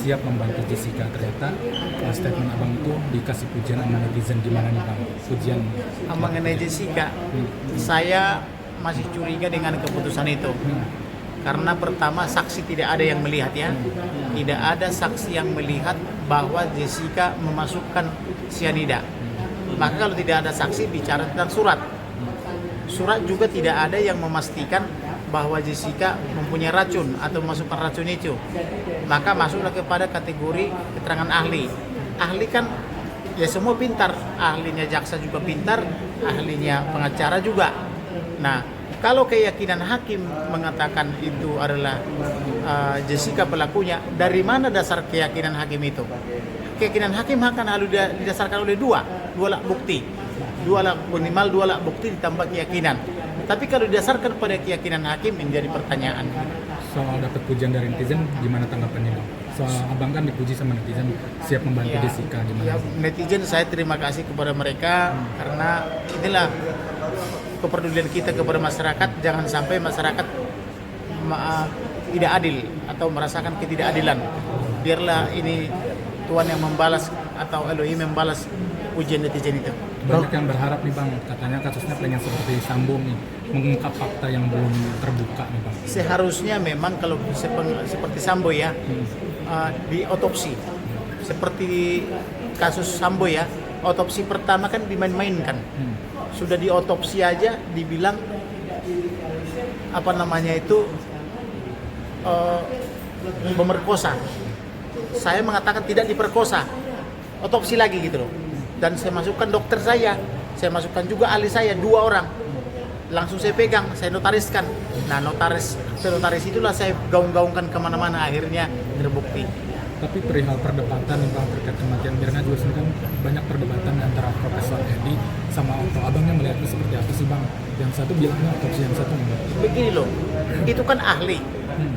siap membantu Jessica. Ternyata statement abang itu dikasih pujian sama netizen. Gimana nih bang? Pujian mengenai Jessica, saya masih curiga dengan keputusan itu. Karena pertama saksi tidak ada yang melihat ya, tidak ada saksi yang melihat bahwa Jessica memasukkan cyanida. Maka kalau tidak ada saksi bicara tentang surat, surat juga tidak ada yang memastikan bahwa Jessica mempunyai racun atau memasukkan racun itu. Maka masuklah kepada kategori keterangan ahli. Ahli kan ya semua pintar, ahlinya jaksa juga pintar, ahlinya pengacara juga. Nah, kalau keyakinan hakim mengatakan itu adalah Jessica pelakunya, dari mana dasar keyakinan hakim itu? Keyakinan hakim akan harus didasarkan oleh dua alat bukti. Minimal dua alat bukti ditambah keyakinan. Tapi kalau didasarkan pada keyakinan hakim menjadi pertanyaan. Soal dapat pujian dari netizen, gimana tanggapannya bang? Soal abang kan dipuji sama netizen, siap membantu Jessica, gimana? Ya, netizen saya terima kasih kepada mereka karena inilah kepedulian kita kepada masyarakat. Jangan sampai masyarakat tidak adil atau merasakan ketidakadilan. Biarlah ini Tuhan yang membalas atau Elohim membalas pujian netizen itu. Banyak yang berharap nih bang, katanya kasusnya pengen seperti Sambo nih, mengungkap fakta yang belum terbuka nih bang. Seharusnya memang kalau seperti Sambo ya, diotopsi. Seperti kasus Sambo ya, otopsi pertama kan dimain-mainkan. Sudah diotopsi aja dibilang pemerkosa. Saya mengatakan tidak diperkosa, otopsi lagi gitu loh. Dan saya masukkan dokter saya masukkan juga ahli saya, 2 orang. Langsung saya pegang, saya notariskan. Nah notaris itulah saya gaung-gaungkan kemana-mana, akhirnya terbukti. Tapi perihal perdebatan nih bang terkait kematian Mirna juga sini kan banyak perdebatan antara Profesor Edi sama Otto. Abangnya melihatnya seperti apa sih bang? Yang satu bilangnya otopsi, yang satu enggak. Begini loh, itu kan ahli.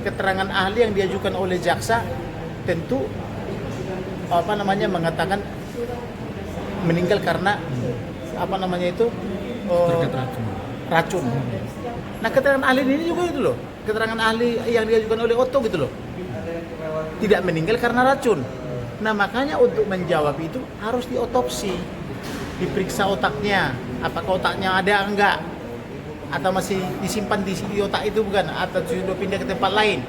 Keterangan ahli yang diajukan oleh jaksa tentu mengatakan meninggal karena Terkait racun. Nah keterangan ahli ini juga itu loh, keterangan ahli yang diajukan oleh Otto gitu loh, tidak meninggal karena racun. Nah makanya untuk menjawab itu harus diotopsi, diperiksa otaknya, apakah otaknya ada enggak, atau masih disimpan di otak itu bukan, atau sudah pindah ke tempat lain.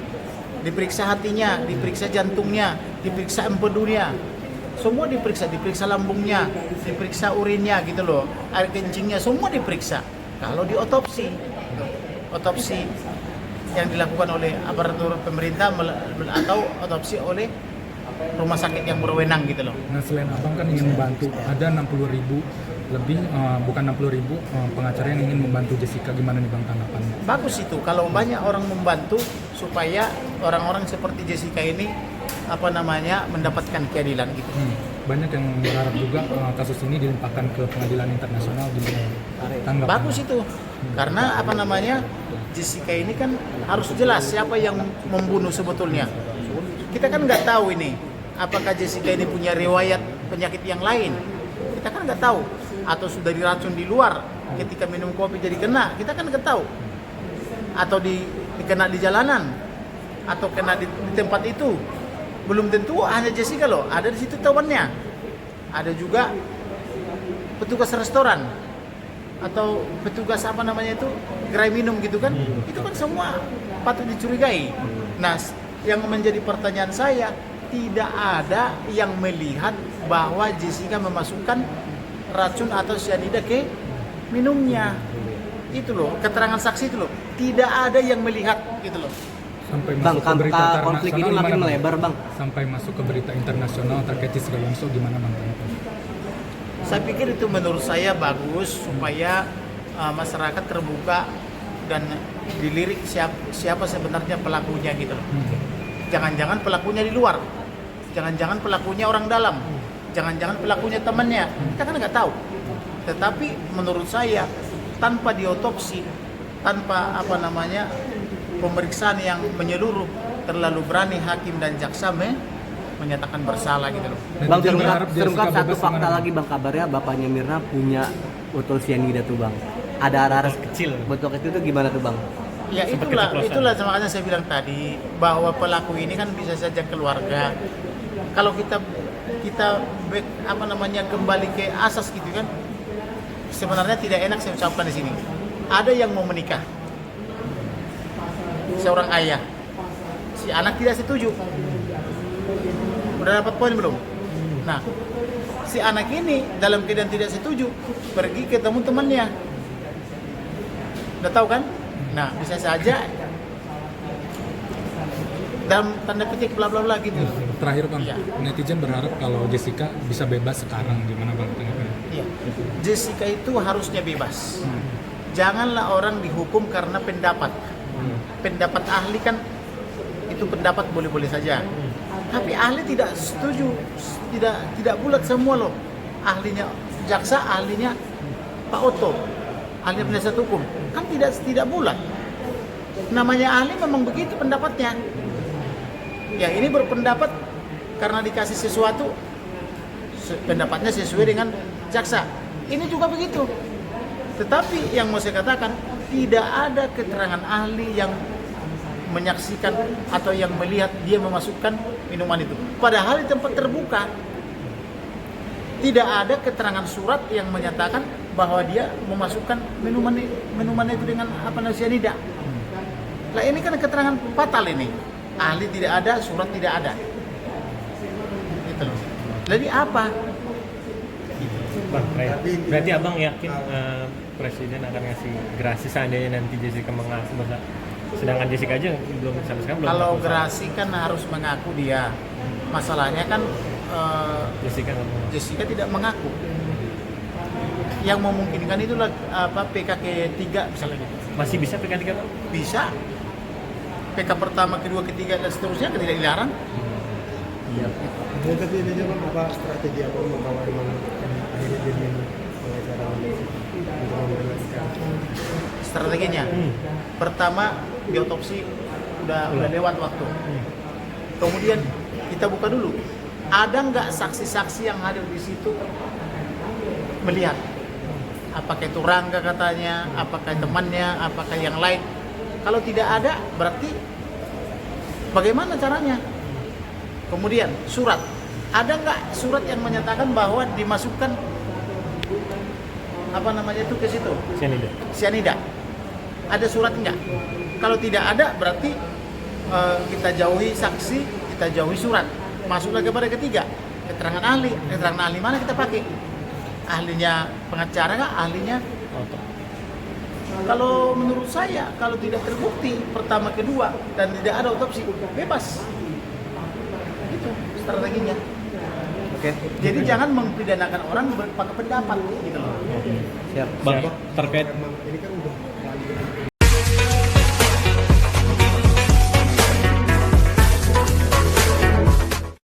Diperiksa hatinya, diperiksa jantungnya, diperiksa empedunya, semua diperiksa lambungnya, diperiksa urinnya gitu loh, air kencingnya, semua diperiksa. Kalau diotopsi, otopsi yang dilakukan oleh aparatur pemerintah atau otopsi oleh rumah sakit yang berwenang gitu loh. Nah selain abang kan ingin membantu, ada 60.000 lebih, bukan 60.000 pengacara yang ingin membantu Jessica, gimana nih bang tanggapannya? Bagus itu kalau banyak orang membantu supaya orang-orang seperti Jessica ini mendapatkan keadilan gitu. Banyak yang berharap juga kasus ini dilimpahkan ke pengadilan internasional, gimana tanggapannya? Bagus itu karena Jessica ini kan harus jelas siapa yang membunuh sebetulnya. Kita kan nggak tahu ini apakah Jessica ini punya riwayat penyakit yang lain, kita kan nggak tahu, atau sudah diracun di luar ketika minum kopi jadi kena, kita kan nggak tahu, atau dikena di jalanan atau kena di tempat itu. Belum tentu hanya Jessica loh, ada di situ temannya, ada juga petugas restoran atau petugas gerai minum gitu kan, itu kan semua patut dicurigai. Nah yang menjadi pertanyaan saya, tidak ada yang melihat bahwa Jessica memasukkan racun atau cyanida ke minumnya. Itu loh, keterangan saksi itu loh, tidak ada yang melihat gitu loh. Sampai Bang, masuk ke berita angka konflik ini internasional, makin gimana, melebar bang. Sampai masuk ke berita internasional terkait Jessica Alonso, gimana bang? Saya pikir itu menurut saya bagus supaya masyarakat terbuka dan dilirik siapa sebenarnya pelakunya gitu loh. Jangan-jangan pelakunya di luar, jangan-jangan pelakunya orang dalam, jangan-jangan pelakunya temannya, kita kan nggak tahu. Tetapi menurut saya tanpa diotopsi, tanpa pemeriksaan yang menyeluruh, terlalu berani hakim dan jaksa menyatakan bersalah gitu loh. Bang, berharap terungkap Jessica satu bebas, fakta gimana? lagi bang, kabarnya bapaknya Mirna punya botol cyanida tuh bang. Ada arah kecil. Botol kecil itu gimana tuh bang? Ya itulah makanya saya bilang tadi bahwa pelaku ini kan bisa saja keluarga kalau kita kembali ke asas gitu kan, sebenarnya tidak enak saya ucapkan di sini. Ada yang mau menikah, seorang ayah, si anak tidak setuju. Udah dapat poin belum? Nah, si anak ini dalam keadaan tidak setuju, pergi ke teman-temannya. Udah tahu kan? Nah, bisa saja dalam tanda petik bla bla bla gitu. Terakhir Bang, Iya. netizen berharap kalau Jessica bisa bebas sekarang, gimana Bang tanggapannya? Iya. Jessica itu harusnya bebas. Janganlah orang dihukum karena pendapat. Pendapat ahli kan itu pendapat boleh-boleh saja. Tapi ahli tidak setuju, tidak bulat semua loh. Ahlinya jaksa, ahlinya Pak Oto, ahli penasihat hukum kan tidak bulat. Namanya ahli memang begitu pendapatnya. Ya ini berpendapat karena dikasih sesuatu, pendapatnya sesuai dengan jaksa. Ini juga begitu. Tetapi yang mau saya katakan, tidak ada keterangan ahli yang menyaksikan atau yang melihat dia memasukkan minuman itu. Padahal di tempat terbuka tidak ada keterangan surat yang menyatakan bahwa dia memasukkan minuman itu dengan cyanida. Lah ini kan keterangan fatal ini. Ahli tidak ada, surat tidak ada. Gitu loh. Jadi apa? Bang, berarti abang yakin presiden akan ngasih gerasi seandainya nanti Jessica mengaku bersalah? Sedangkan Jessica aja belum sampai sekarang belum. Kalau mengaku gerasi kan harus mengaku dia. Masalahnya kan bersalah. Jessica nggak mau. Jessica tidak mengaku. Yang memungkinkan itulah PKK 3 misalnya gitu. Masih bisa PK3 bang? Bisa. PK pertama, kedua, ketiga dan seterusnya kan tidak dilarang. Iya. Tapi ini juga apa strategi apa membawa akhirnya jadi pengacara untuk membebaskan. Strateginya. Pertama, biotopsi udah lewat waktu. Kemudian kita buka dulu. Ada nggak saksi-saksi yang hadir di situ melihat? Apakah itu Rangga katanya, apakah temannya, apakah yang lain? Kalau tidak ada, berarti bagaimana caranya? Kemudian surat. Ada nggak surat yang menyatakan bahwa dimasukkan ke situ? Cyanida. Ada surat nggak? Kalau tidak ada, berarti kita jauhi saksi, kita jauhi surat. Masuklah kepada ketiga, keterangan ahli. Keterangan ahli mana kita pakai? Ahlinya pengacara nggak? Ahlinya Oto. kalau menurut saya, kalau tidak terbukti pertama, kedua dan tidak ada otopsi, bebas. Itu strateginya. Oke. Jadi jangan mempidanakan orang pakai pendapat gitu loh. Siap. Bang, terkait Emang ini kan udah